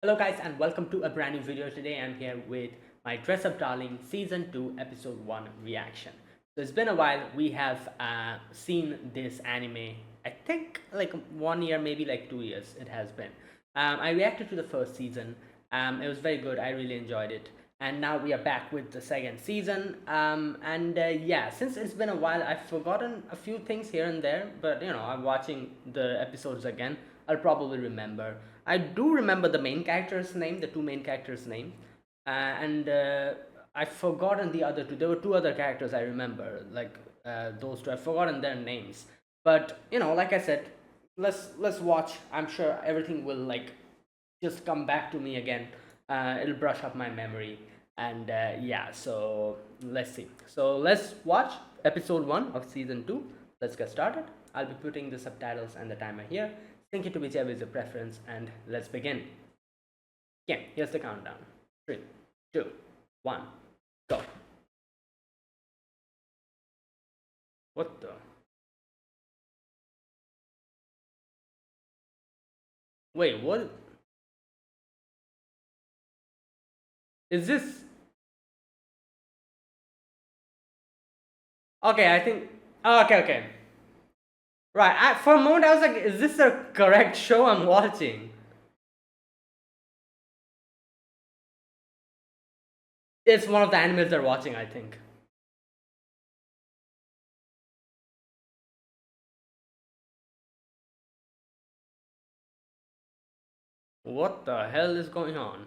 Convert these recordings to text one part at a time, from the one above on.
Hello guys and welcome to a brand new video. Today I'm here with my Dress Up Darling Season 2 Episode 1 reaction. So it's been a while. We have seen this anime, I think like 1 year, maybe like 2 years it has been. I reacted to the first season. It was very good. I really enjoyed it. And now we are back with the second season. Yeah, since it's been a while, I've forgotten a few things here and there. But I'm watching the episodes again. I'll probably remember. I do remember the main character's name, the two main characters' name, and I've forgotten the other two. There were two other characters I remember, like those two. I've forgotten their names, but like I said, let's watch. I'm sure everything will like just come back to me again. It'll brush up my memory, and yeah. So let's see. So let's watch episode 1 of season 2. Let's get started. I'll be putting the subtitles and the timer here. Sync it to whichever is your preference, and let's begin. Yeah, here's the countdown. 3, 2, 1, go. What the? Wait, what? Is this? Okay, I think. Oh, okay. Right, for a moment I was like, is this the correct show I'm watching? It's one of the animes they're watching, I think. What the hell is going on?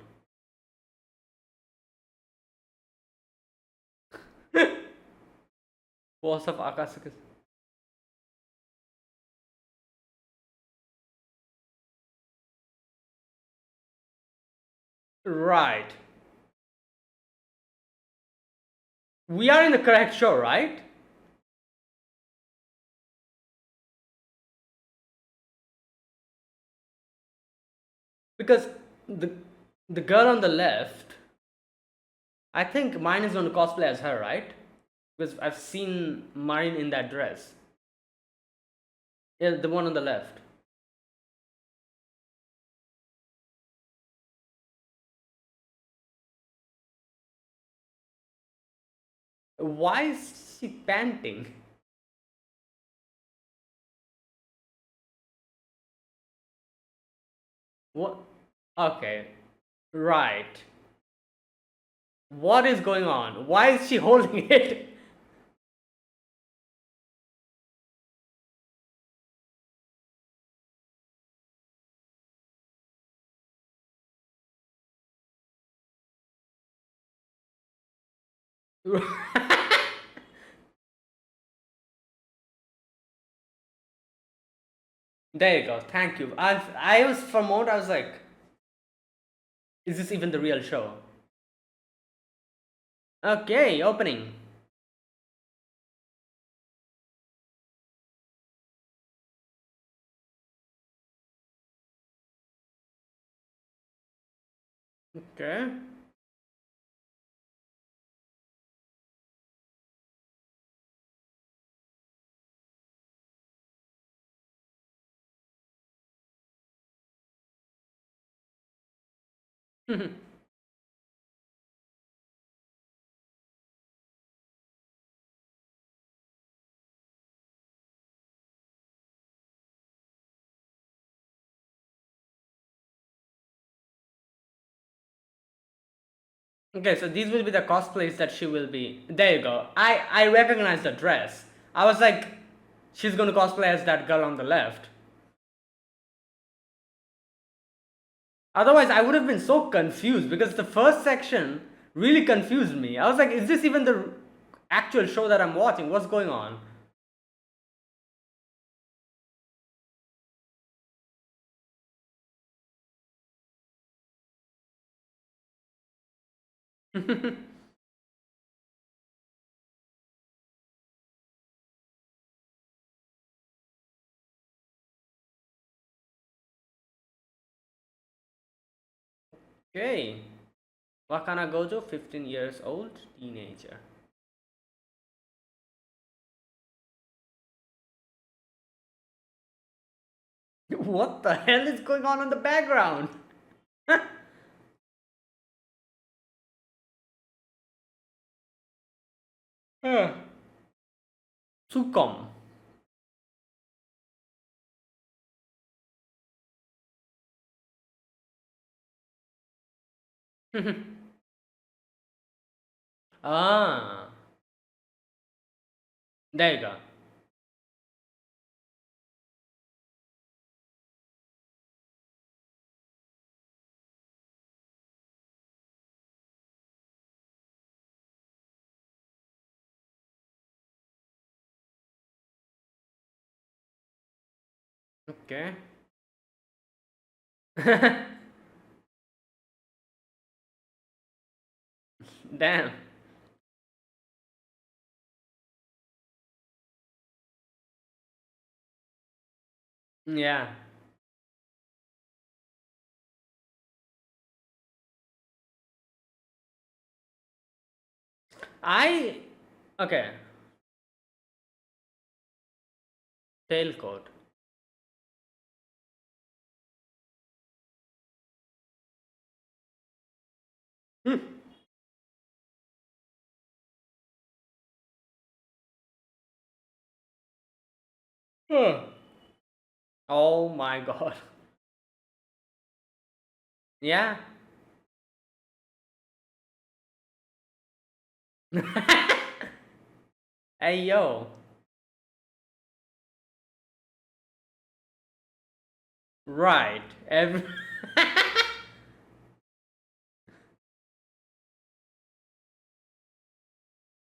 What's up, Akasaka? Right. We are in the correct show, right? Because the the girl on the left, I think mine is going to cosplay as her, right? Because I've seen Marin in that dress. Yeah, the one on the left. Why is she panting? What? Okay, right. What is going on? Why is she holding it? There you go. Thank you. I was for a moment I was like, is this even the real show? Okay, opening. Okay. Okay, so these will be the cosplays that she will be. There you go. I recognize the dress. I was like, she's going to cosplay as that girl on the left. Otherwise, I would have been so confused because the first section really confused me. I was like, is this even the actual show that I'm watching? What's going on? Okay. Wakana Gojo, 15 years old, teenager. What the hell is going on in the background? Uh, Sukom. Ah, there you go. Okay. Damn. Yeah. I. Okay. Tailcoat. Hmm. Huh. Oh my god. Yeah. Hey yo. Right. Every.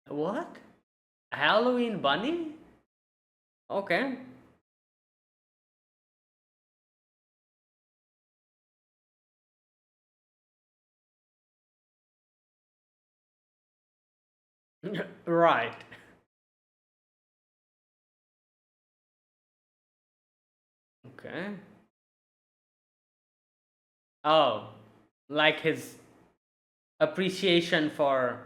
What? Halloween bunny? Okay. Right. Okay. Oh, like his appreciation for.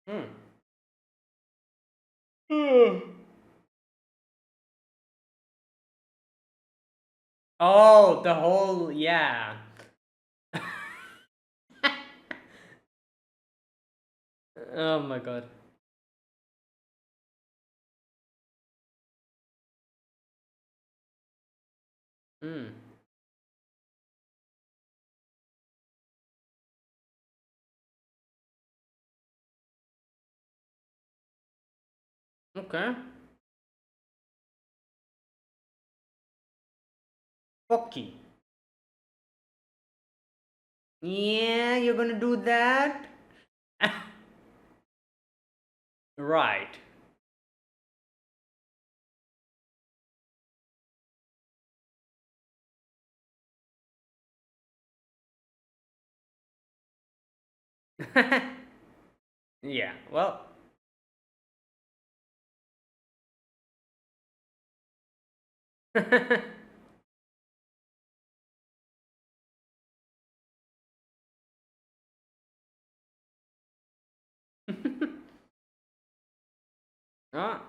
Hmm. Oh, the whole yeah. Oh my god. Hmm. Okay. Pocky. Yeah, you're gonna do that? Right. Yeah. Well. Ah.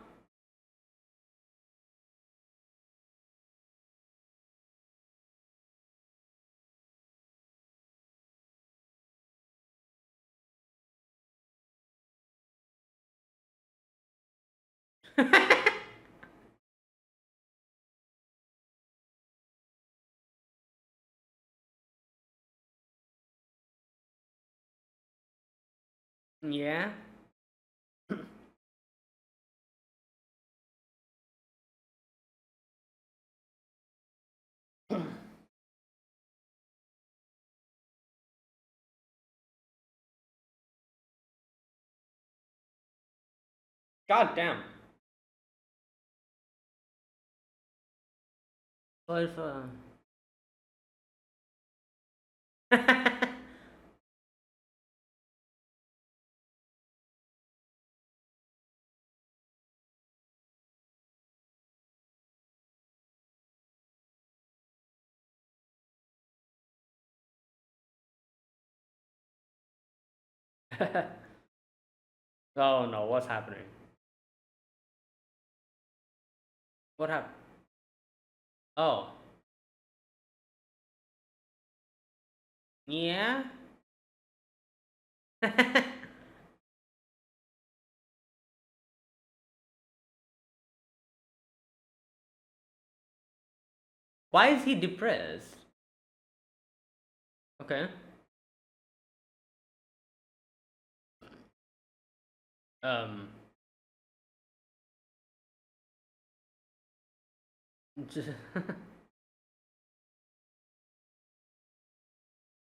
Yeah. God damn. Well, if, Oh no, what's happening? What happened? Oh. Yeah. Why is he depressed? Okay. Um.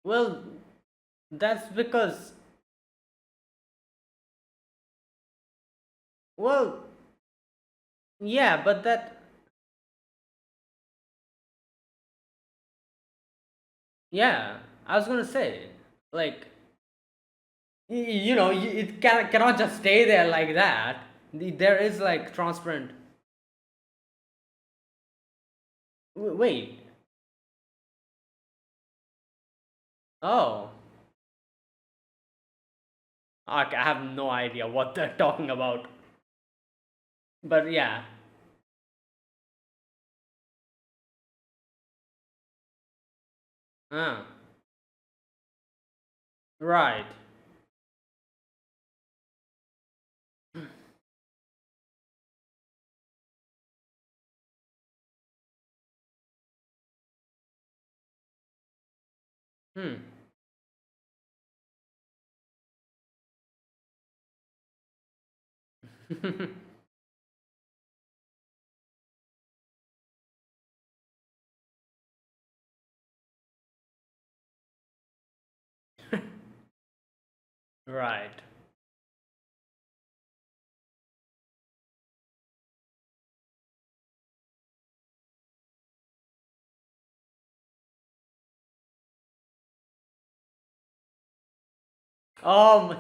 Well, that's because. Well, yeah, but that. Yeah, I was gonna say, like, it cannot just stay there like that. There is like transparent. Wait. Oh. Okay, I have no idea what they're talking about. But yeah. Ah. Right. Hmm. Right.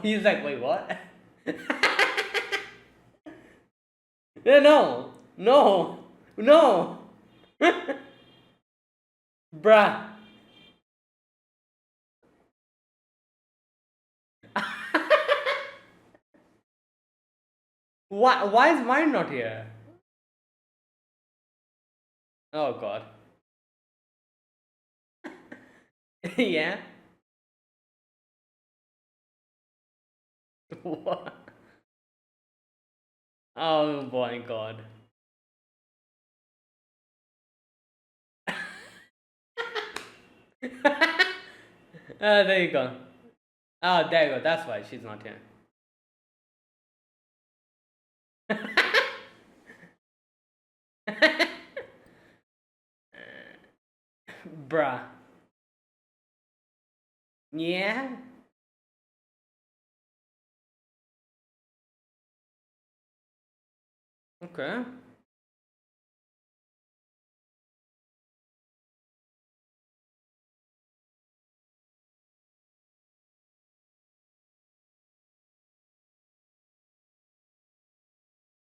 He's like, wait, what? No, no, no, bruh. Why is mine not here? Oh god. Yeah. What? Oh my god. There you go. Oh, there you go. That's why she's not here. Bruh. Yeah. Okay.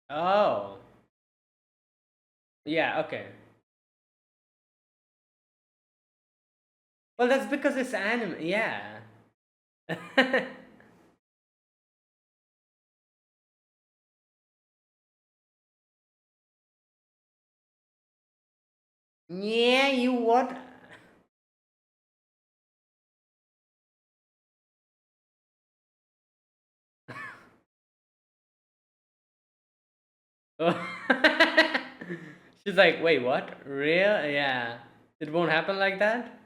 Oh. Yeah. Okay. Well, that's because it's anime. Yeah. Yeah. You what? She's like, wait, what? Real? Yeah. It won't happen like that?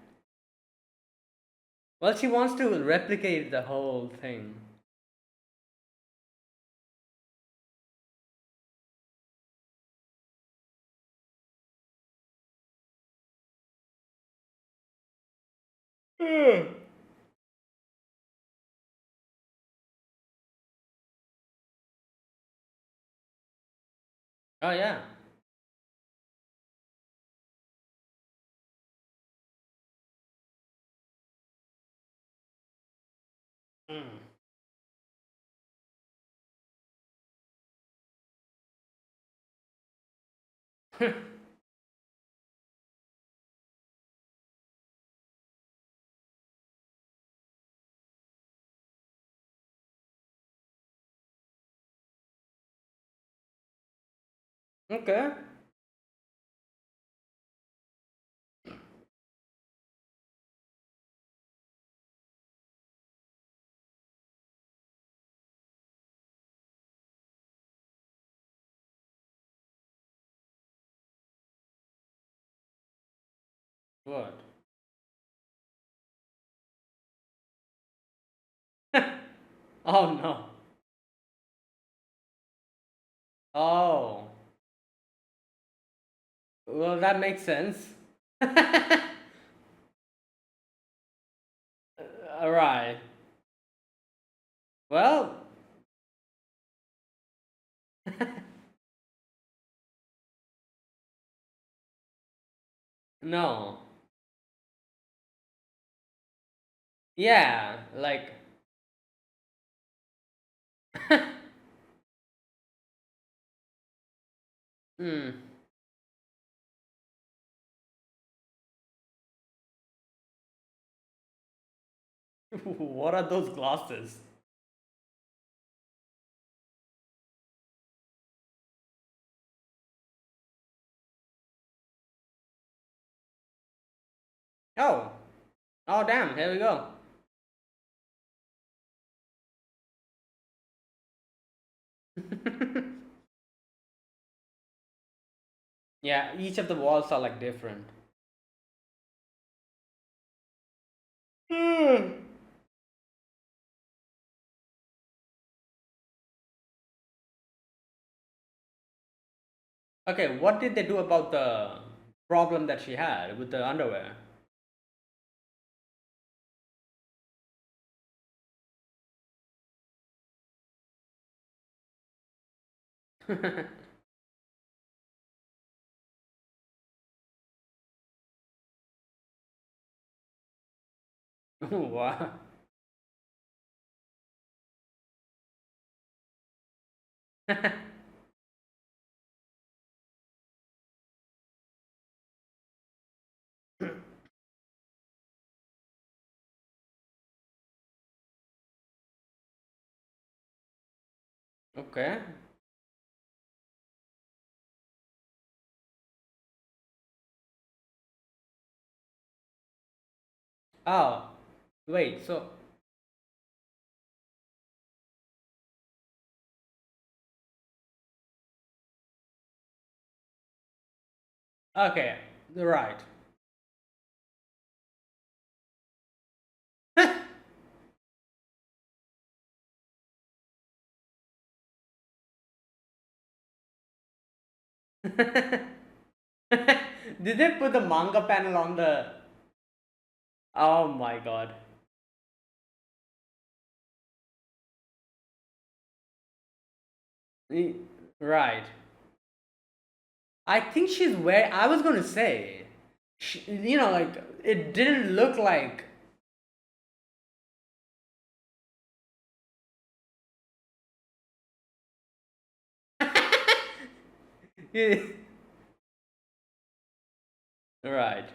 Well, she wants to replicate the whole thing. Hmm. Oh, yeah. Mm. Okay. What? Oh no. Oh. Well, that makes sense. Alright. Well, no. Yeah, like. Hmm. What are those glasses? Oh. Oh, damn. Here we go. Yeah, each of the walls are like different. Hmm. Okay, what did they do about the problem that she had with the underwear? Wow. Okay. Oh, wait, so. Okay, right. Did they put the manga panel on the. Oh my god. Y- Right. I think she's wearing. I was gonna say, like it didn't look like. Right.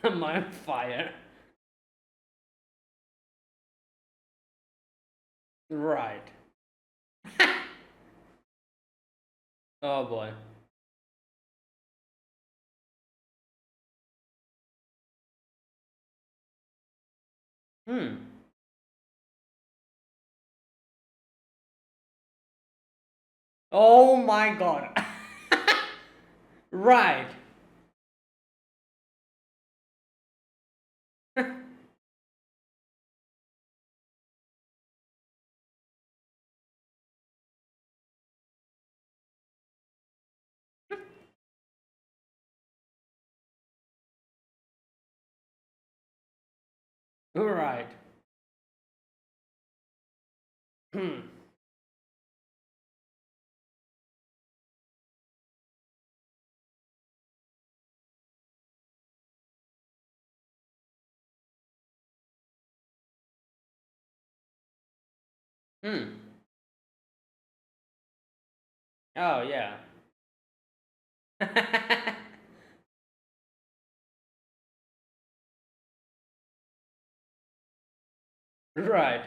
I'm on fire. Right. Oh boy. Hmm. Oh my god. Right. Right. Hmm. Hmm. Oh yeah. Right.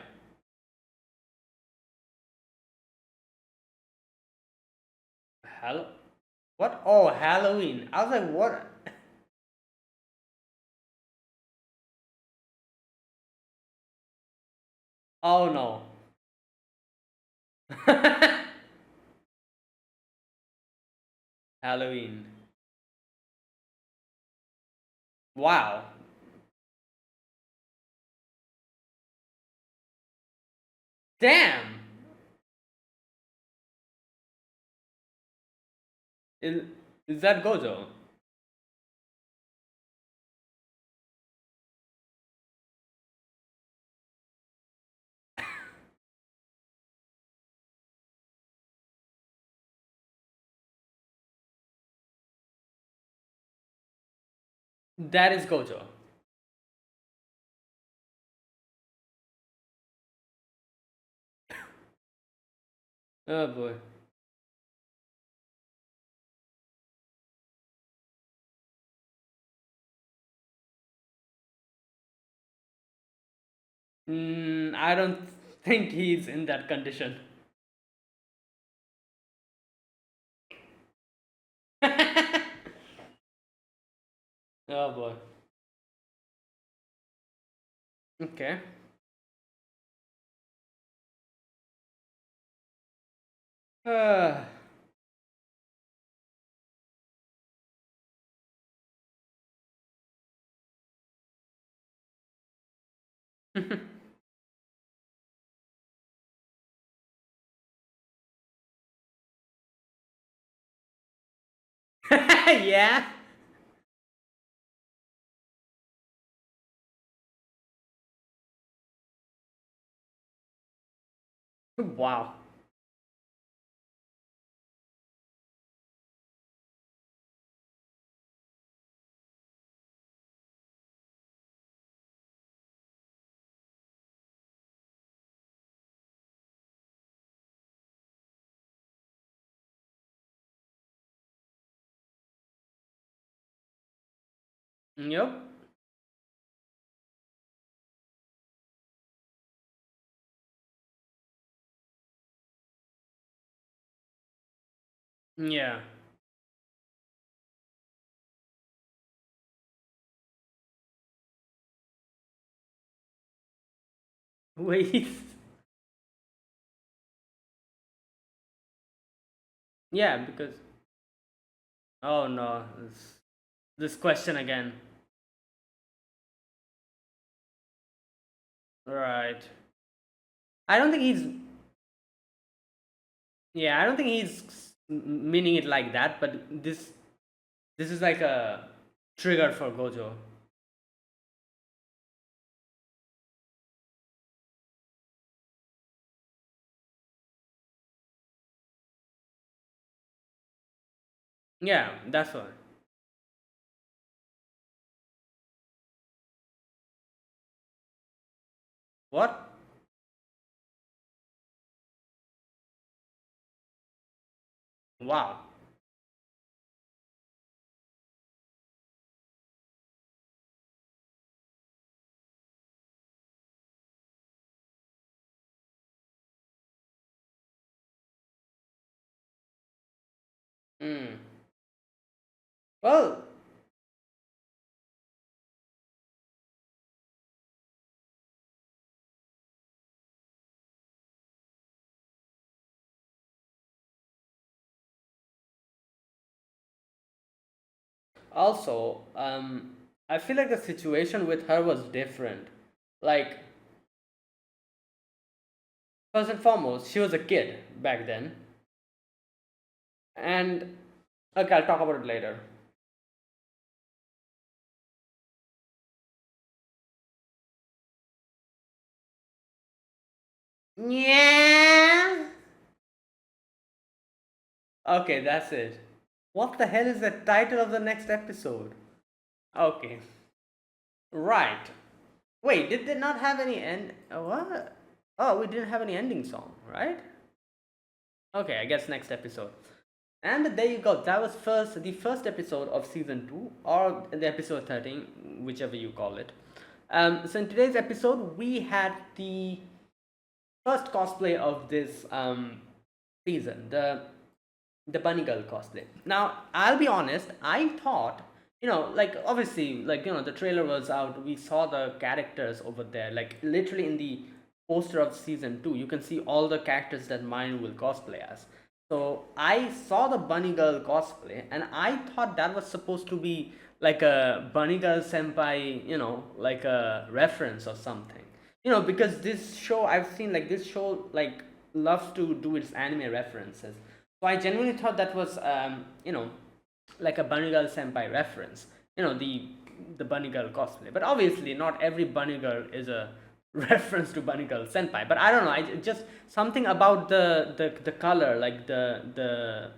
Hello. What? Oh, Halloween. I was like, what? Oh no. Halloween. Wow. Damn. Is, is that Gojo? That is Gojo. Oh boy. I don't think he's in that condition. Oh boy. Okay. Uh, yeah. Wow. Yep. Yeah. Wait. Yeah, because oh no, this question again. Right. I don't think he's. Yeah, I don't think he's meaning it like that. But this is like a trigger for Gojo. Yeah, that's what. What? Wow. Hmm. Well, also, I feel like the situation with her was different. Like, first and foremost, she was a kid back then, and okay, I'll talk about it later. Yeah. Okay, that's it. What the hell is the title of the next episode? Okay. Right. Wait, did they not have any end? What? Oh, we didn't have any ending song, right? Okay, I guess next episode. And there you go. That was the first episode of season 2, or the episode 13, whichever you call it. So in today's episode, we had the first cosplay of this season, the bunny girl cosplay. Now, I'll be honest, I thought, like obviously, like the trailer was out, we saw the characters over there, like literally in the poster of season 2, you can see all the characters that Marin will cosplay as. So I saw the bunny girl cosplay, and I thought that was supposed to be like a bunny girl senpai, like a reference or something. Because this show, I've seen like this show like loves to do its anime references. So I genuinely thought that was like a bunny girl senpai reference. The bunny girl cosplay. But obviously, not every bunny girl is a reference to bunny girl senpai. But I don't know. I just something about the color, like the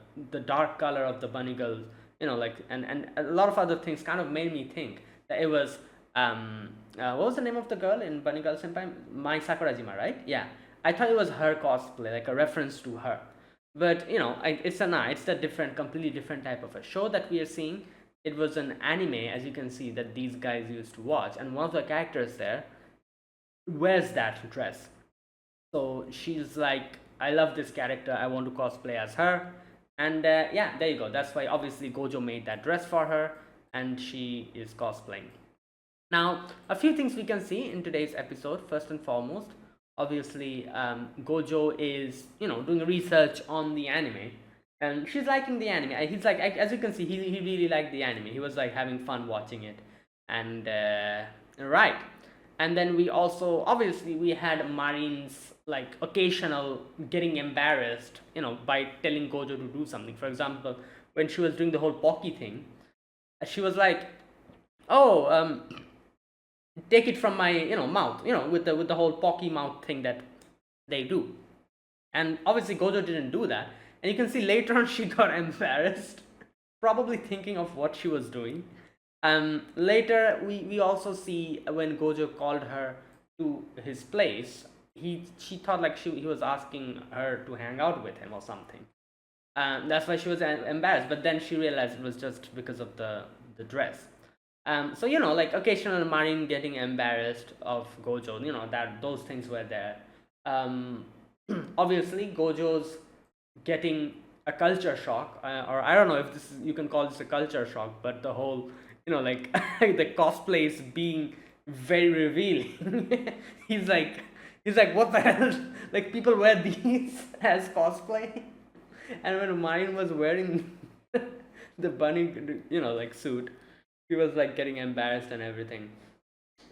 dark color of the bunny girl, like and a lot of other things kind of made me think that it was what was the name of the girl in Bunny Girl Senpai? Mai Sakurajima, right? Yeah, I thought it was her cosplay, like a reference to her. But it's a different, completely different type of a show that we are seeing. It was an anime, as you can see, that these guys used to watch, and one of the characters there wears that dress. So she's like, I love this character, I want to cosplay as her. And yeah, there you go. That's why obviously Gojo made that dress for her, and she is cosplaying. Now, a few things we can see in today's episode. First and foremost, obviously, Gojo is doing research on the anime, and she's liking the anime. He's like, as you can see, he really liked the anime. He was like having fun watching it, and right. And then we also obviously we had Marin's like occasional getting embarrassed, by telling Gojo to do something. For example, when she was doing the whole Pocky thing, she was like, "Oh, take it from my mouth," with the whole Pocky mouth thing that they do. And obviously Gojo didn't do that, and you can see later on she got embarrassed, probably thinking of what she was doing. Later we also see when Gojo called her to his place, she thought like he was asking her to hang out with him or something. That's why she was embarrassed, but then she realized it was just because of the dress. So like occasional Marin getting embarrassed of Gojo, that those things were there. Obviously Gojo's getting a culture shock, or I don't know if you can call this a culture shock, but the whole like the cosplays being very revealing. he's like what the hell, like people wear these as cosplay. And when Marin was wearing the bunny like suit, he was like getting embarrassed and everything.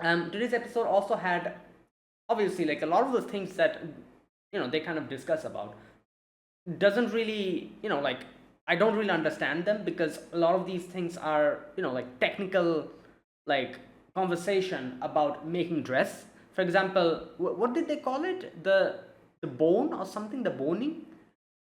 Today's episode also had obviously like a lot of the things that they kind of discuss about doesn't really like I don't really understand them, because a lot of these things are like technical, like conversation about making dress. For example, what did they call it, the bone or something, the boning.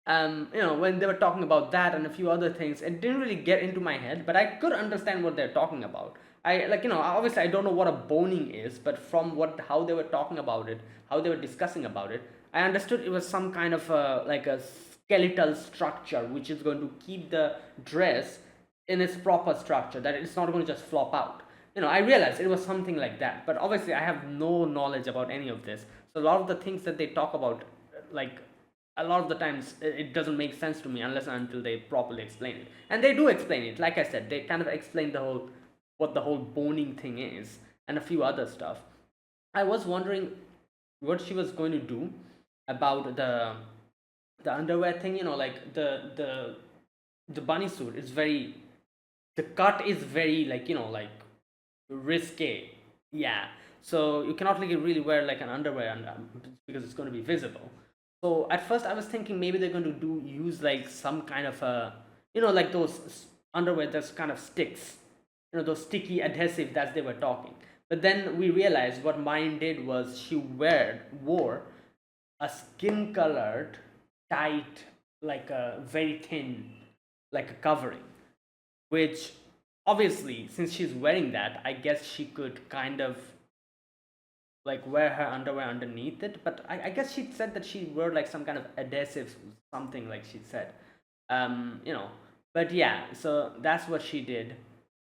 When they were talking about that and a few other things, it didn't really get into my head, but I could understand what they're talking about. I like obviously I don't know what a boning is, but from how they were talking about it, how they were discussing about it, I understood it was some kind of like a skeletal structure which is going to keep the dress in its proper structure, that it's not going to just flop out. I realized it was something like that, but obviously I have no knowledge about any of this. So a lot of the things that they talk about, like a lot of the times it doesn't make sense to me unless and until they properly explain it. And they do explain it. Like I said, they kind of explain what the whole boning thing is and a few other stuff. I was wondering what she was going to do about the underwear thing. Like the bunny suit is very, the cut is very like like risque. Yeah, so you cannot like really wear like an underwear because it's going to be visible. So at first I was thinking maybe they're going to use like some kind of a like those underwear that's kind of sticks, those sticky adhesive that they were talking. But then we realized what mine did was she wore a skin colored tight, like a very thin, like a covering, which obviously since she's wearing that, I guess she could kind of like wear her underwear underneath it. But I guess she said that she wore like some kind of adhesive something, like she said. But yeah, so that's what she did.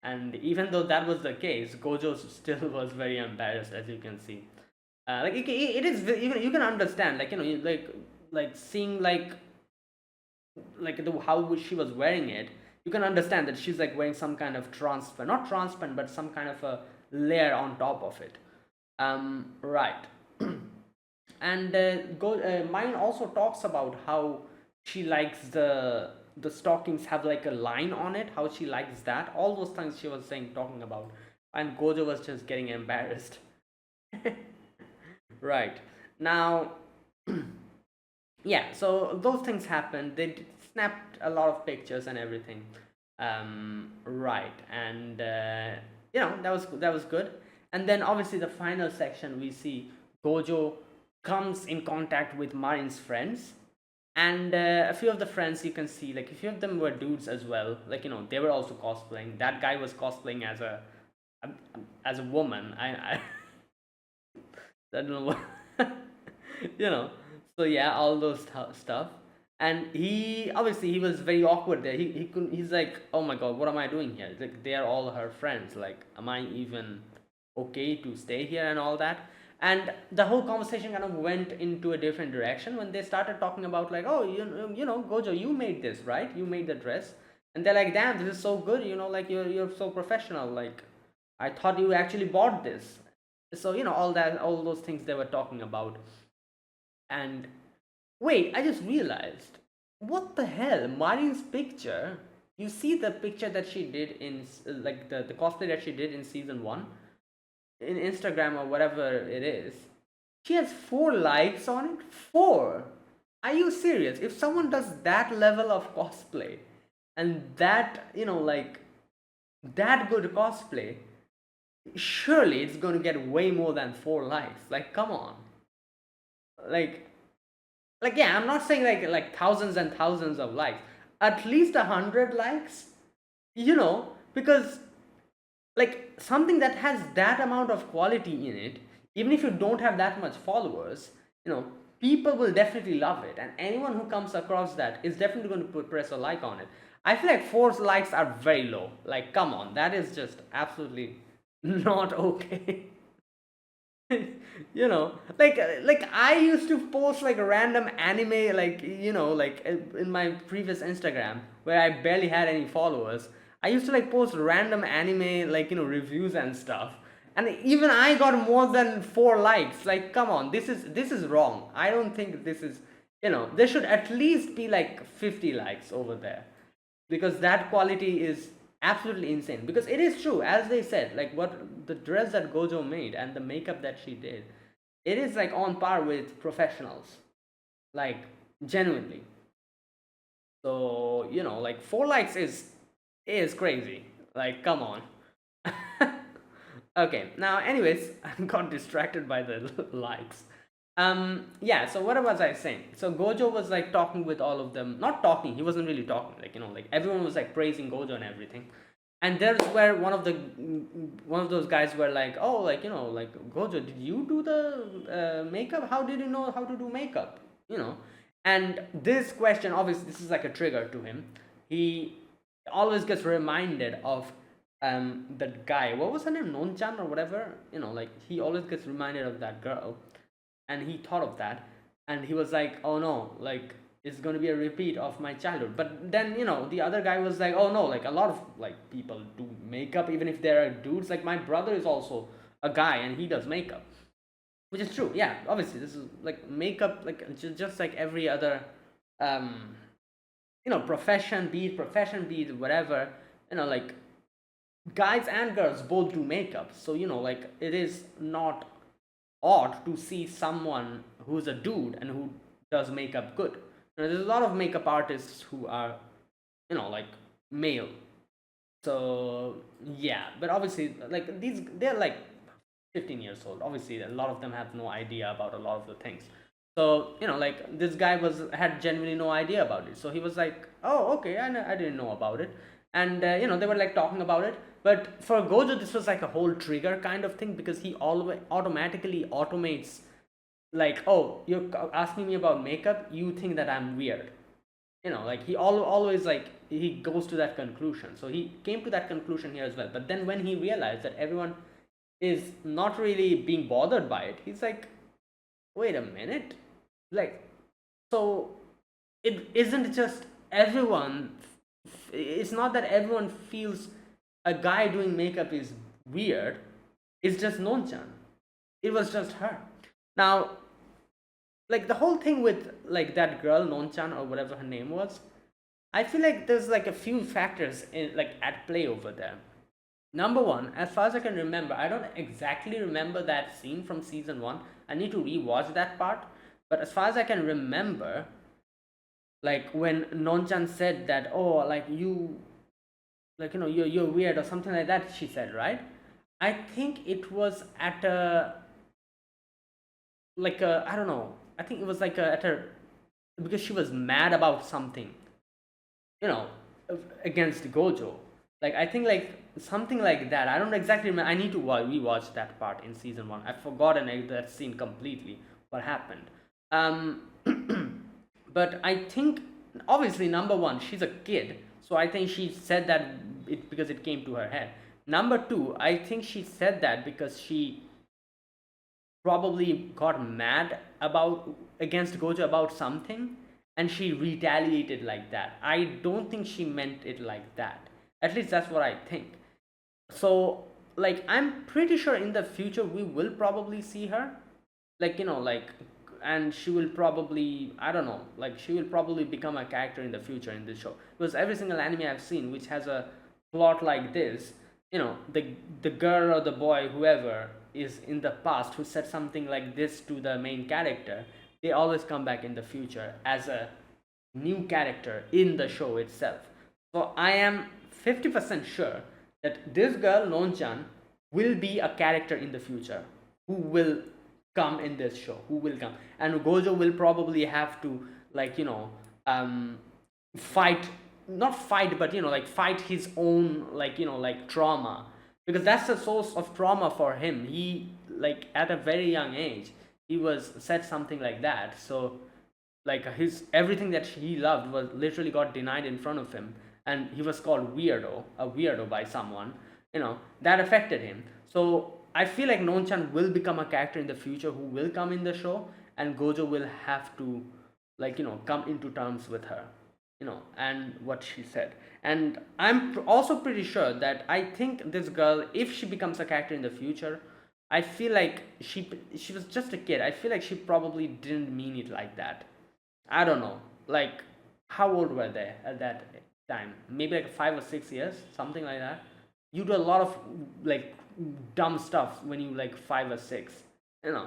And even though that was the case, Gojo still was very embarrassed, as you can see. Like it is you can understand, like you like seeing like how she was wearing it, you can understand that she's like wearing some kind of transparent, not transparent, but some kind of a layer on top of it. Right. And mine also talks about how she likes the stockings have like a line on it, how she likes that, all those things she was saying, talking about, and Gojo was just getting embarrassed. Right. Now, yeah, so those things happened. They snapped a lot of pictures and everything. Right, and that was good. And then obviously the final section, we see Gojo comes in contact with Marin's friends, and a few of the friends you can see, like a few of them were dudes as well. Like they were also cosplaying. That guy was cosplaying as a woman. I don't know what you know. So yeah, all those stuff. And he obviously he was very awkward there. He couldn't. He's like, oh my god, what am I doing here? Like they are all her friends. Like, am I even okay to stay here and all that? And the whole conversation kind of went into a different direction when they started talking about like, oh, Gojo, you made this, right? You made the dress. And they're like, damn, this is so good. Like you're so professional. Like, I thought you actually bought this. So all those things they were talking about. And wait, I just realized, what the hell, Marin's picture, you see the picture that she did in like the cosplay that she did in season 1 in Instagram or whatever it is, she has 4 likes on it. 4. Are you serious? If someone does that level of cosplay and that like that good cosplay, surely it's going to get way more than 4 likes. Like, come on. like yeah, I'm not saying like thousands and thousands of likes, at least 100 likes, because like something that has that amount of quality in it, even if you don't have that much followers, people will definitely love it, and anyone who comes across that is definitely going to press a like on it. I feel like 4 likes are very low. Like, come on, that is just absolutely not okay. Like I used to post like random anime, like like in my previous Instagram where I barely had any followers. I used to like post random anime, like reviews and stuff, and even I got more than 4 likes. Like, come on, this is wrong. I don't think this is, there should at least be like 50 likes over there, because that quality is absolutely insane. Because it is true, as they said, like what the dress that Gojo made and the makeup that she did, it is like on par with professionals, like genuinely. So like 4 likes is crazy. Like, come on. Okay, now anyways, I got distracted by the likes. Yeah, so what was I saying? So Gojo was like talking with all of them, not talking, he wasn't really talking, like like everyone was like praising Gojo and everything. And there's where one of those guys were like, oh, like like, Gojo, did you do the makeup? How did you know how to do makeup? And this question, obviously this is like a trigger to him. He always gets reminded of that guy, what was her name, Nonchan or whatever, like he always gets reminded of that girl, and he thought of that, and he was like, oh no, like it's going to be a repeat of my childhood. But then the other guy was like, oh no, like a lot of like people do makeup, even if they're dudes. Like my brother is also a guy and he does makeup, which is true. Yeah, obviously this is like makeup, like just like every other profession, be it whatever, like guys and girls both do makeup. So like it is not odd to see someone who's a dude and who does makeup good. There's a lot of makeup artists who are like male. So yeah, but obviously like they're like 15 years old. Obviously a lot of them have no idea about a lot of the things. So like this guy had genuinely no idea about it. So he was like, oh, okay, I didn't know about it. And they were like talking about it. But for Gojo, this was like a whole trigger kind of thing, because he always automatically automates, like, oh, you're asking me about makeup, you think that I'm weird. Like he always like he goes to that conclusion. So he came to that conclusion here as well. But then when he realized that everyone is not really being bothered by it, he's like, wait a minute, like, so it isn't just everyone, it's not that everyone feels a guy doing makeup is weird. It's just Nonchan. It was just her. Now like the whole thing with like that girl Nonchan or whatever her name was. I feel like there's like a few factors in like at play over there. Number one, as far as I can remember, I don't exactly remember that scene from season one. I need to rewatch that part. But as far as I can remember, like when Nonchan said that, oh, like you, like you're weird or something like that, she said, right? I think it was at a like a, I don't know. I think it was like a, at a, because she was mad about something, you know, against Gojo. Like I think like something like that. I don't exactly remember. I need to rewatch that part in season one. I've forgotten that scene completely. What happened? Um, but I think obviously number one, she's a kid, so I think she said that because it came to her head. Number two, I think she said that because she probably got mad about against Gojo about something and she retaliated like that. I don't think she meant it like that. At least that's what I think. So like I'm pretty sure in the future we will probably see her. Like like, and she will probably, I don't know, like she will probably become a character in the future in this show. Because every single anime I've seen which has a plot like this, the girl or the boy, whoever is in the past who said something like this to the main character, they always come back in the future as a new character in the show itself. So I am 50% sure that this girl Nonchan will be a character in the future who will come in this show, who will come, and Gojo will probably have to, like, fight, not fight, but like fight his own, like, like trauma, because that's the source of trauma for him. He, like, at a very young age he was said something like that, so like his everything that he loved was literally got denied in front of him, and he was called a weirdo by someone, that affected him. So I feel like Nonchan will become a character in the future who will come in the show, and Gojo will have to, like, come into terms with her, and what she said. And I'm also pretty sure that I think this girl, if she becomes a character in the future, I feel like she was just a kid. I feel like she probably didn't mean it like that. I don't know. Like, how old were they at that time? Maybe like 5 or 6 years, something like that. You do a lot of like dumb stuff when you like 5 or 6, you know.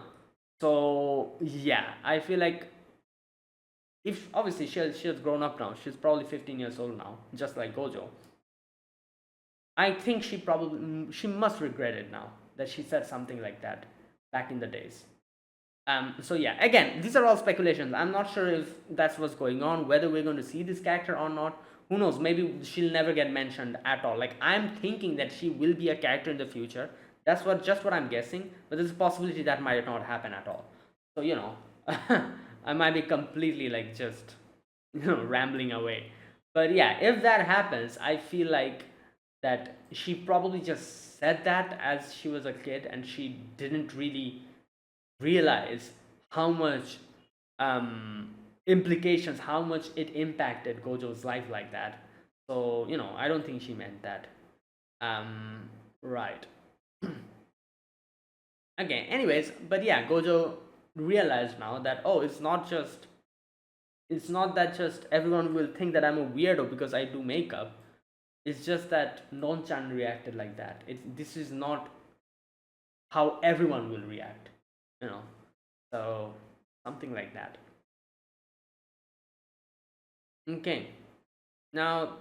So yeah, I feel like if obviously she has grown up now, she's probably 15 years old now, just like Gojo. I think she must regret it now that she said something like that back in the days. So yeah, again, these are all speculations. I'm not sure if that's what's going on, whether we're going to see this character or not. Who knows? Maybe she'll never get mentioned at all. Like, I'm thinking that she will be a character in the future. That's what I'm guessing. But there's a possibility that might not happen at all. So I might be completely like just rambling away. But yeah, if that happens, I feel like that she probably just said that as she was a kid and she didn't really realize how much implications, how much it impacted Gojo's life like that. So, I don't think she meant that. Right. Okay, anyways, but yeah, Gojo realized now that, oh, it's not that just everyone will think that I'm a weirdo because I do makeup. It's just that Non-chan reacted like that. This is not how everyone will react, you know. So something like that. Okay. Now,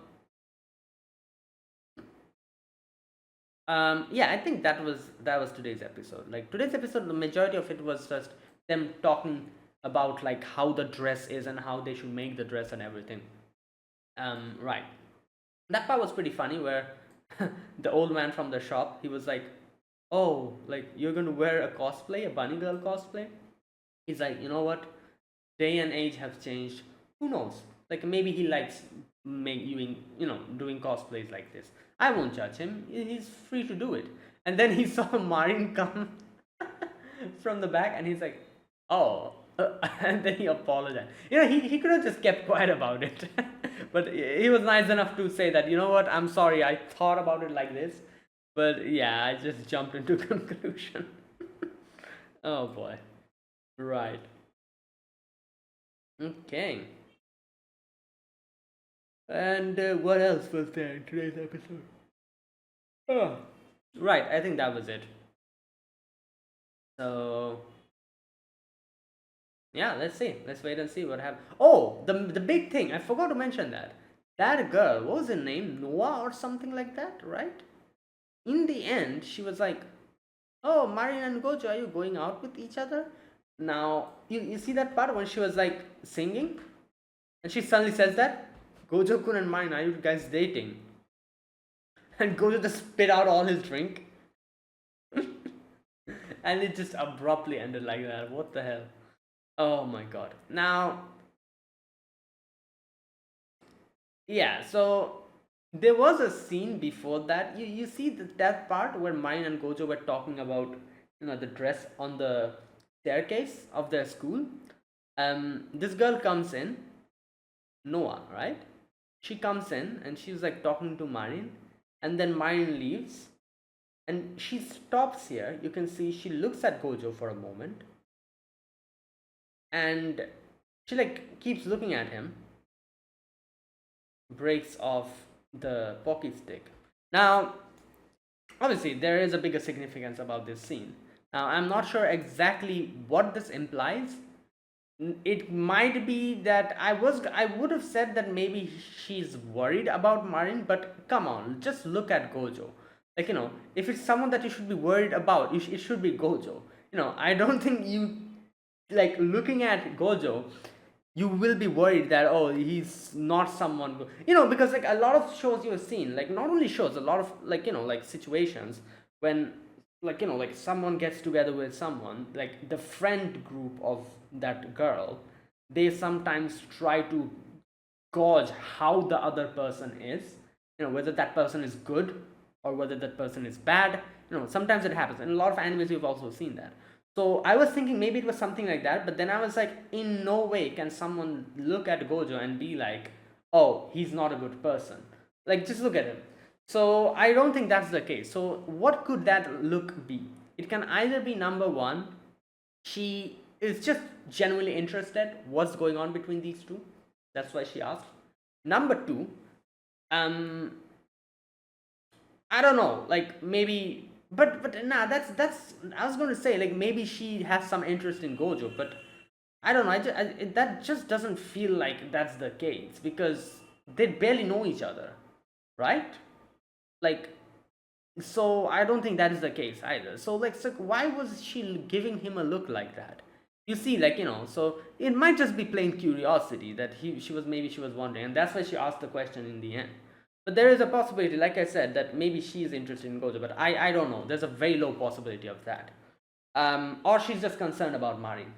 yeah, I think that was today's episode. Like today's episode, the majority of it was just them talking about like how the dress is and how they should make the dress and everything. Right. That part was pretty funny where the old man from the shop, he was like, "Oh, like you're gonna wear a cosplay, a bunny girl cosplay?" He's like, "You know what? Day and age have changed. Who knows? Like maybe he likes doing cosplays like this. I won't judge him. He's free to do it." And then he saw Marin come from the back, and he's like, "Oh," and then he apologized. He could have just kept quiet about it, but he was nice enough to say that, "You know what? I'm sorry. I thought about it like this, but yeah, I just jumped into conclusion." Oh boy. Right. Okay. And what else was there in today's episode? Oh. Right, I think that was it. So yeah, let's see. Let's wait and see what happens. Oh, the big thing. I forgot to mention that. That girl, what was her name? Noah or something like that, right? In the end, she was like, "Oh, Marin and Gojo, are you going out with each other?" Now, you see that part when she was like singing, and she suddenly says that, "Gojo-kun and Marin, are you guys dating?" And Gojo just spit out all his drink, and it just abruptly ended like that. What the hell? Oh my god. Now, yeah, so there was a scene before that. You see that part where Mine and Gojo were talking about, the dress on the staircase of their school. This girl comes in, Noah, right? She comes in and she's like talking to Marin, and then Marin leaves, and she stops here. You can see she looks at Gojo for a moment, and she like keeps looking at him, breaks off the pocky stick. Now, obviously, there is a bigger significance about this scene. Now, I'm not sure exactly what this implies. It might be that I would have said that maybe she's worried about Marin, but come on, just look at Gojo. Like, if it's someone that you should be worried about, it should be Gojo. I don't think you, like, looking at Gojo, you will be worried that, oh, he's not someone because like a lot of shows you've seen, like not only shows, a lot of like like situations when like like someone gets together with someone, like the friend group of that girl, they sometimes try to gauge how the other person is, whether that person is good or whether that person is bad. Sometimes it happens. In a lot of animes we've also seen that. So I was thinking maybe it was something like that, but then I was like, in no way can someone look at Gojo and be like, oh, he's not a good person. Like, just look at him. So I don't think that's the case. So what could that look be? It can either be, number one, she is just genuinely interested what's going on between these two. That's why she asked. Number two, um, I don't know, like maybe, but nah, that's I was going to say like maybe she has some interest in Gojo, but I don't know. That just doesn't feel like that's the case because they barely know each other, right? Like, so I don't think that is the case either. So like, so why was she giving him a look like that? You see, like so it might just be plain curiosity that she was wondering, and that's why she asked the question in the end. But there is a possibility, like I said, that maybe she is interested in Gojo, but I don't know. There's a very low possibility of that. Or she's just concerned about Mari.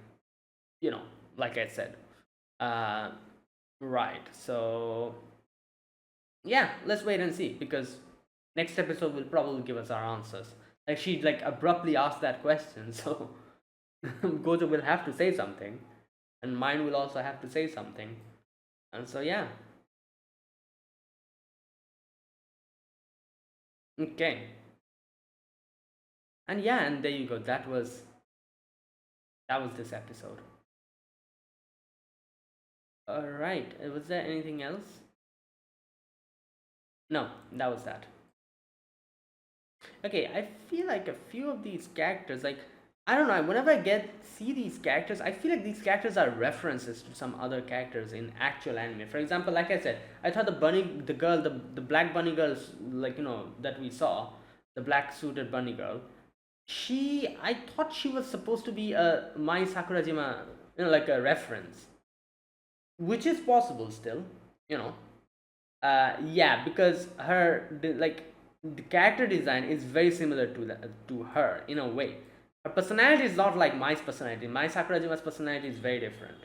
You know, like I said. Uh, right. So yeah, let's wait and see because next episode will probably give us our answers. Like she like abruptly asked that question, so Gojo will have to say something, and mine will also have to say something, and so yeah. Okay, and yeah, and there you go. That was this episode. All right. Was there anything else? No, that was that. Okay, I feel like a few of these characters, like I don't know, whenever I get see these characters, I feel like these characters are references to some other characters in actual anime. For example, like I said, I thought the black bunny girl, like that we saw, the black suited bunny girl. I thought she was supposed to be a Mai Sakurajima, like a reference, which is possible still, you know. Yeah, because the character design is very similar to her in a way. Her personality is not like Mai's personality. Mai Sakurajima's personality is very different,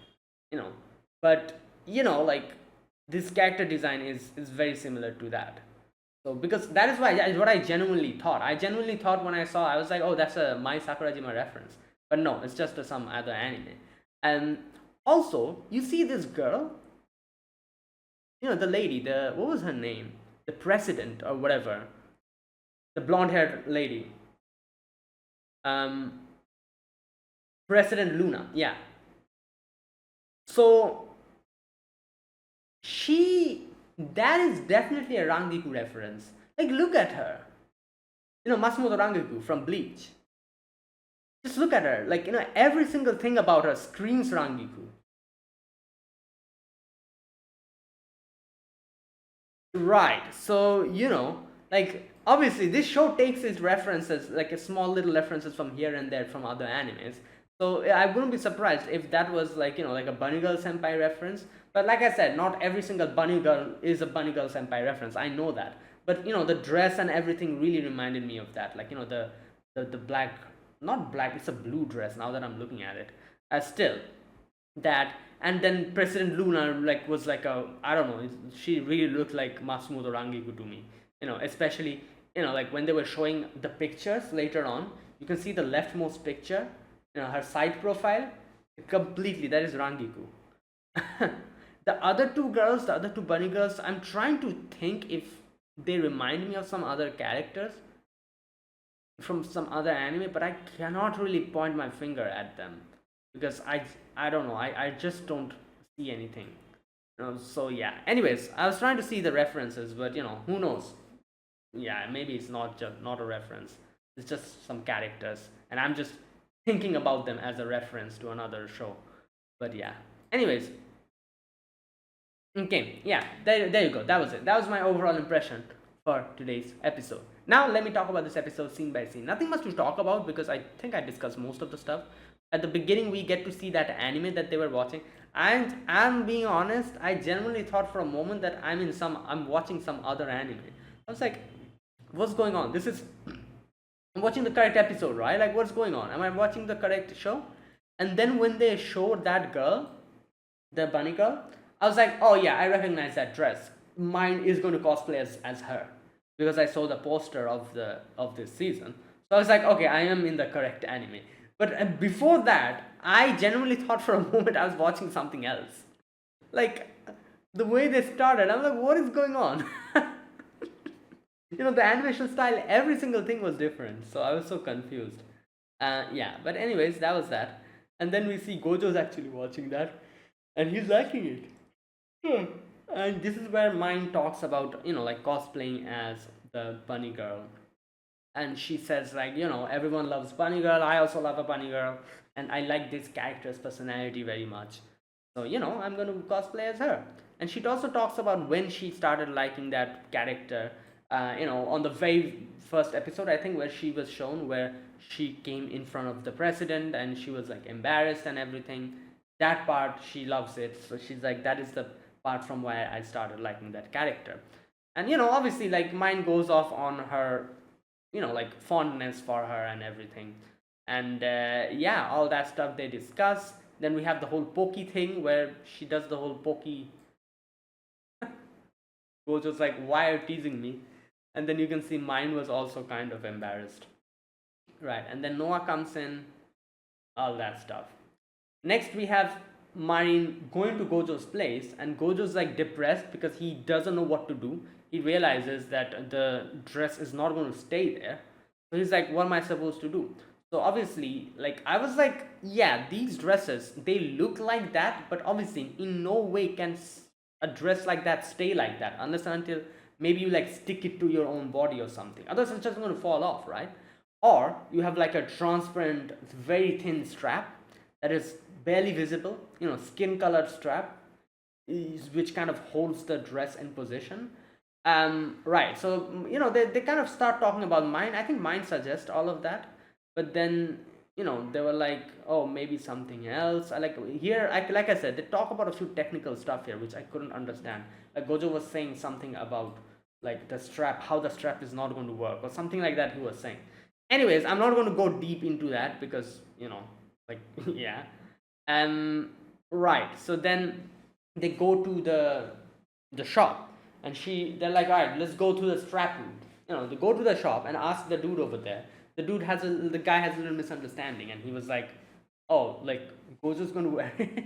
you know. But like this character design is very similar to that. So because that is why what I genuinely thought. I genuinely thought when I saw, I was like, oh, that's a Mai Sakurajima reference. But no, it's just some other anime. And also, you see this girl, the lady, the what was her name, the president or whatever, the blonde haired lady, um President Luna, yeah. So she that is definitely a Rangiku reference. Like, look at her. Matsumoto Rangiku from Bleach. Just look at her. Like, every single thing about her screams Rangiku. Right. So, like, obviously this show takes its references, like a small little references from here and there from other animes. So I wouldn't be surprised if that was like, like a Bunny Girl Senpai reference. But like I said, not every single Bunny Girl is a Bunny Girl Senpai reference. I know that. But the dress and everything really reminded me of that. Like, the black, not black, it's a blue dress now that I'm looking at it. Still, that, and then President Luna like was like a, I don't know, she really looked like Matsumoto Rangiku to me. Especially like when they were showing the pictures later on, you can see the leftmost picture, her side profile, completely that is Rangiku. The other two girls, the other two bunny girls, I'm trying to think if they remind me of some other characters from some other anime, but I cannot really point my finger at them because I don't know, I just don't see anything. So yeah. Anyways, I was trying to see the references, but who knows? Yeah, maybe it's not a reference. It's just some characters, and I'm just thinking about them as a reference to another show. But yeah. Anyways, okay, yeah, there you go. That was it. That was my overall impression for today's episode. Now let me talk about this episode scene by scene. Nothing much to talk about because I think I discussed most of the stuff. At the beginning, we get to see that anime that they were watching, and I'm being honest, I genuinely thought for a moment that I'm watching some other anime. I was like, what's going on? I'm watching the correct episode, right? Like, what's going on? Am I watching the correct show? And then when they showed that girl, the bunny girl, I was like, oh yeah, I recognize that dress. Mine is going to cosplay as her because I saw the poster of this season. So I was like, okay, I am in the correct anime. But before that, I genuinely thought for a moment I was watching something else. Like, the way they started, I'm like, what is going on? The animation style, every single thing was different. So I was so confused. Yeah, but anyways, that was that. And then we see Gojo's actually watching that, and he's liking it. And this is where Mine talks about, like cosplaying as the bunny girl. And she says, like, everyone loves bunny girl. I also love a bunny girl. And I like this character's personality very much. So, I'm going to cosplay as her. And she also talks about when she started liking that character. On the very first episode, I think, where she was shown, where she came in front of the president and she was like embarrassed and everything. That part, she loves it. So she's like, that is the part from where I started liking that character. And obviously, like, Mine goes off on her, like fondness for her and everything. And yeah, all that stuff they discuss. Then we have the whole pokey thing where she does the whole pokey. Gojo's like, why are you teasing me? And then you can see Mine was also kind of embarrassed. Right, and then Noah comes in, all that stuff. Next, we have Marin going to Gojo's place, and Gojo's like depressed because he doesn't know what to do. He realizes that the dress is not going to stay there. So he's like, what am I supposed to do? So obviously, like, I was like, yeah, these dresses, they look like that, but obviously in no way can a dress like that stay like that unless and until maybe you like stick it to your own body or something. Otherwise it's just going to fall off, right? Or you have like a transparent, very thin strap that is barely visible, skin colored strap, which kind of holds the dress in position. Right, so they kind of start talking about Mine. I think Mine suggests all of that, but then they were like, oh, maybe something else. Like I said, they talk about a few technical stuff here which I couldn't understand. Like Gojo was saying something about like the strap, how the strap is not going to work or something like that he was saying. Anyways, I'm not going to go deep into that because like yeah. Right, so then they go to the shop, and they're like, all right, let's go to the strap room. They go to the shop and ask the dude over there. The guy has a little misunderstanding, and he was like, oh, like Gojo's going to wear it.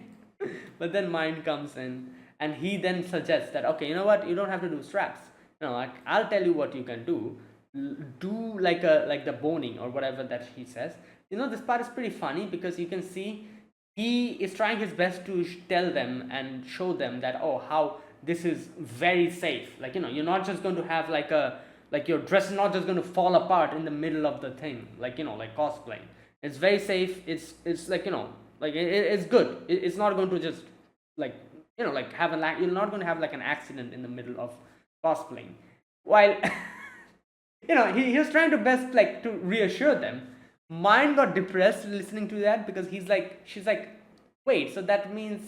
But then Mine comes in, and he then suggests that, okay, you know what, you don't have to do straps. Like, I'll tell you what you can do. Do like the boning or whatever that he says. This part is pretty funny because you can see he is trying his best to tell them and show them that, oh, how this is very safe. Like, you're not just going to have like your dress is not just going to fall apart in the middle of the thing, like, like cosplaying. It's very safe. It's like, like it's good. It's not going to just like, like have you're not going to have like an accident in the middle of cosplaying. While he was trying to best like to reassure them. Mine got depressed listening to that because she's like, wait, so that means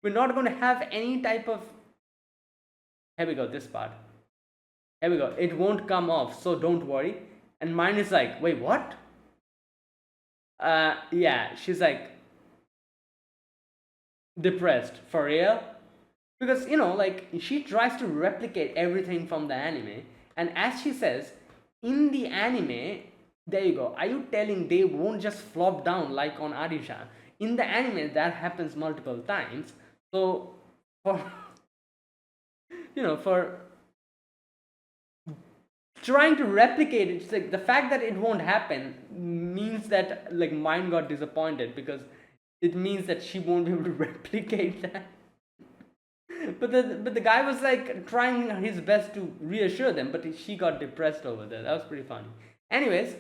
we're not going to have any type of, here we go, this part, here we go, it won't come off, so don't worry. And mine is like, wait, what? Yeah, she's like depressed for real, because like she tries to replicate everything from the anime. And as she says, in the anime, there you go, are you telling they won't just flop down like on Arisha? In the anime that happens multiple times. So for for trying to replicate it, it's like the fact that it won't happen means that like mine got disappointed, because it means that she won't be able to replicate that. But the guy was like trying his best to reassure them, but she got depressed over there. That was pretty funny. Anyways,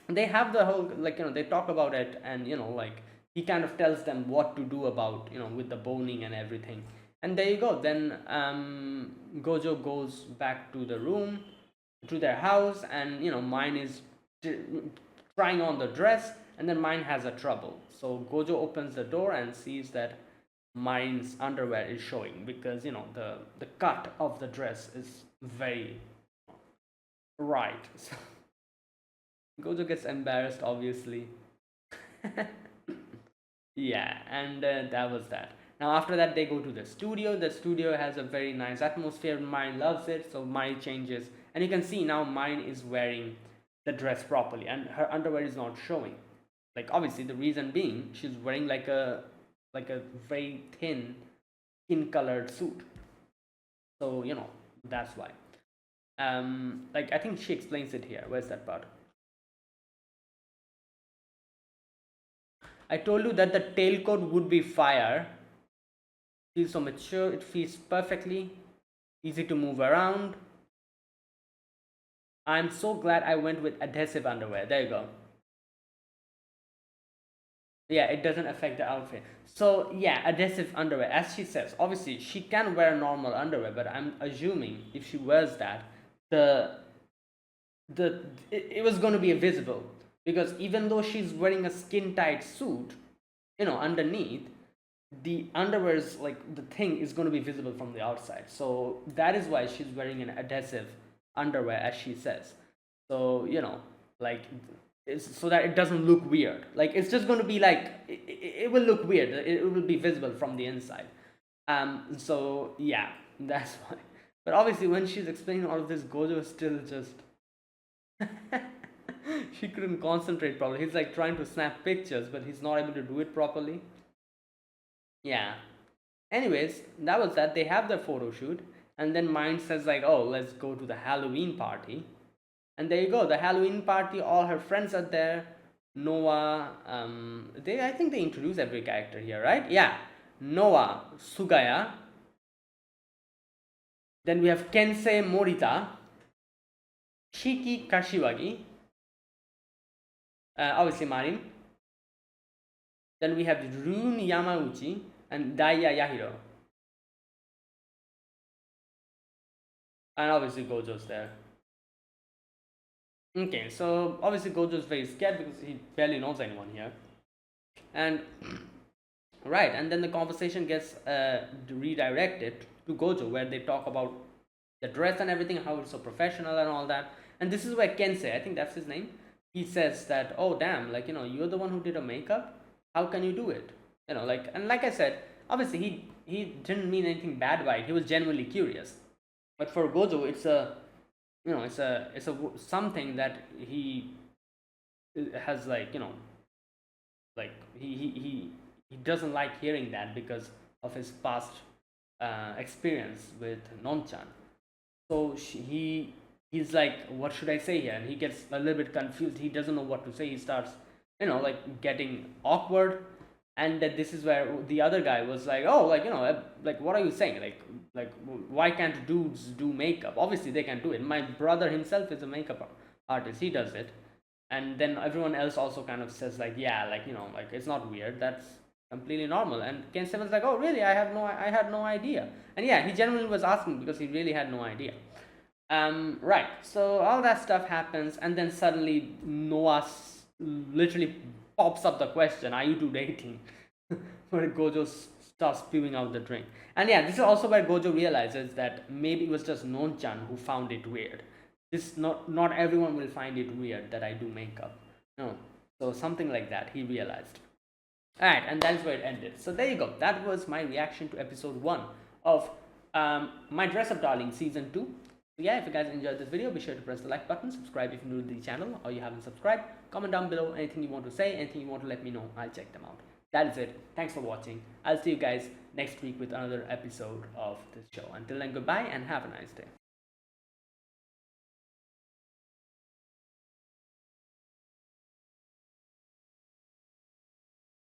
they have the whole like they talk about it, and like he kind of tells them what to do about with the boning and everything. And there you go. Then Gojo goes back to the room, to their house, and mine is trying on the dress, and then mine has a trouble. So Gojo opens the door and sees that mine's underwear is showing, because the cut of the dress is very right. So Gojo gets embarrassed, obviously. Yeah, and that was that. Now after that, they go to the studio. The studio has a very nice atmosphere. Mine loves it, so mine changes, and you can see now mine is wearing the dress properly, and her underwear is not showing. Like, obviously the reason being, she's wearing like a very thin skin colored suit, so that's why. Like, I think she explains it here. Where's that part? I told you that the tailcoat would be fire. Feels so mature. It fits perfectly. Easy to move around. I'm so glad I went with adhesive underwear. There you go. Yeah, it doesn't affect the outfit. So yeah, adhesive underwear, as she says. Obviously, she can wear normal underwear, but I'm assuming if she wears that, the it was going to be visible, because even though she's wearing a skin tight suit, underneath, the underwear is like, the thing is going to be visible from the outside. So that is why she's wearing an adhesive underwear, as she says. So like, it's so that it doesn't look weird. Like, it's just going to be like, it will look weird. It will be visible from the inside. So yeah, that's why. But obviously, when she's explaining all of this, Gojo is still just she couldn't concentrate properly. He's like trying to snap pictures, but he's not able to do it properly. Yeah. Anyways, that was that. They have their photo shoot, and then Mind says like, "Oh, let's go to the Halloween party." And there you go, the Halloween party. All her friends are there. Noah. I think they introduce every character here, right? Yeah. Noah, Sugaya. Then we have Kensei Morita, Shiki Kashiwagi, obviously Marin. Then we have Rune Yamauchi and Daiya Yahiro. And obviously Gojo's there. Okay, so obviously Gojo's very scared because he barely knows anyone here. And right, and then the conversation gets redirected to Gojo, where they talk about the dress and everything, how it's so professional and all that. And this is where Kensei, I think that's his name, he says that, oh damn, like, you're the one who did a makeup, how can you do it? Like, and like I said, obviously he didn't mean anything bad by it. He was genuinely curious. But for Gojo, it's a something that he has, like, like he doesn't like hearing that because of his past experience with Nonchan. So he's like, what should I say here? And he gets a little bit confused. He doesn't know what to say. He starts like getting awkward. And that this is where the other guy was like, oh, like, you know, like, what are you saying? Like, why can't dudes do makeup? Obviously they can do it. My brother himself is a makeup artist, he does it. And then everyone else also kind of says like, yeah, like, you know, like, it's not weird, that's completely normal. And Ken Simmons like, oh really, I had no idea. And yeah, he genuinely was asking because he really had no idea. Right, so all that stuff happens, and then suddenly Noah literally pops up the question, are you two dating? Where Gojo starts spewing out the drink. And yeah, this is also where Gojo realizes that maybe it was just Non-chan who found it weird. This not everyone will find it weird that I do makeup. No. So something like that, he realized. Alright, and that's where it ended. So there you go. That was my reaction to episode 1 of My Dress Up Darling season 2. So yeah, if you guys enjoyed this video, be sure to press the like button, subscribe if you're new to the channel or you haven't subscribed, comment down below anything you want to say, anything you want to let me know, I'll check them out. That is it. Thanks for watching. I'll see you guys next week with another episode of this show. Until then, goodbye and have a nice day.